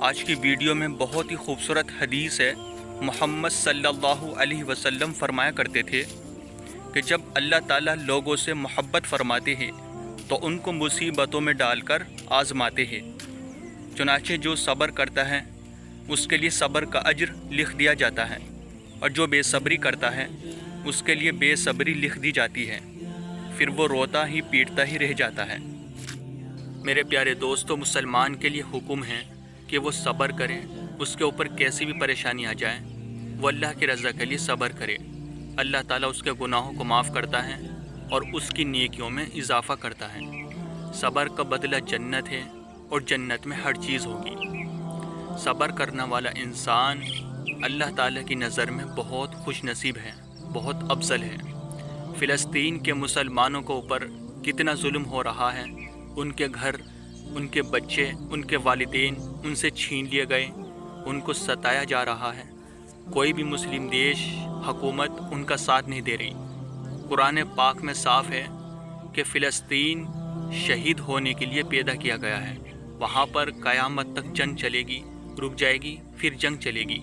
آج کی ویڈیو میں بہت ہی خوبصورت حدیث ہے۔ محمد صلی اللہ علیہ وسلم فرمایا کرتے تھے کہ جب اللہ تعالیٰ لوگوں سے محبت فرماتے ہیں تو ان کو مصیبتوں میں ڈال کر آزماتے ہیں، چنانچہ جو صبر کرتا ہے اس کے لیے صبر کا اجر لکھ دیا جاتا ہے، اور جو بے صبری کرتا ہے اس کے لیے بے صبری لکھ دی جاتی ہے، پھر وہ روتا ہی پیٹتا ہی رہ جاتا ہے۔ میرے پیارے دوستو، مسلمان کے لیے حکم ہے کہ وہ صبر کرے، اس کے اوپر کیسی بھی پریشانی آ جائے وہ اللہ کی رضا کے لیے صبر کرے۔ اللہ تعالیٰ اس کے گناہوں کو معاف کرتا ہے اور اس کی نیکیوں میں اضافہ کرتا ہے۔ صبر کا بدلہ جنت ہے، اور جنت میں ہر چیز ہوگی۔ صبر کرنے والا انسان اللہ تعالیٰ کی نظر میں بہت خوش نصیب ہے، بہت افضل ہے۔ فلسطین کے مسلمانوں کے اوپر کتنا ظلم ہو رہا ہے، ان کے گھر، ان کے بچے، ان کے والدین ان سے چھین لیے گئے، ان کو ستایا جا رہا ہے۔ کوئی بھی مسلم دیش، حکومت ان کا ساتھ نہیں دے رہی۔ قرآن پاک میں صاف ہے کہ فلسطین شہید ہونے کے لیے پیدا کیا گیا ہے، وہاں پر قیامت تک جنگ چلے گی، رک جائے گی، پھر جنگ چلے گی۔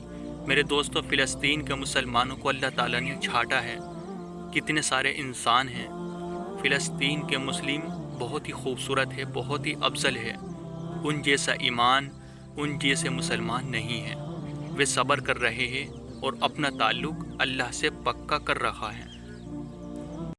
میرے دوستو، فلسطین کے مسلمانوں کو اللہ تعالیٰ نے چھانٹا ہے، کتنے سارے انسان ہیں۔ فلسطین کے مسلم بہت ہی خوبصورت ہے، بہت ہی افضل ہے، ان جیسا ایمان، ان جیسے مسلمان نہیں ہیں۔ وہ صبر کر رہے ہیں اور اپنا تعلق اللہ سے پکا کر رکھا ہے۔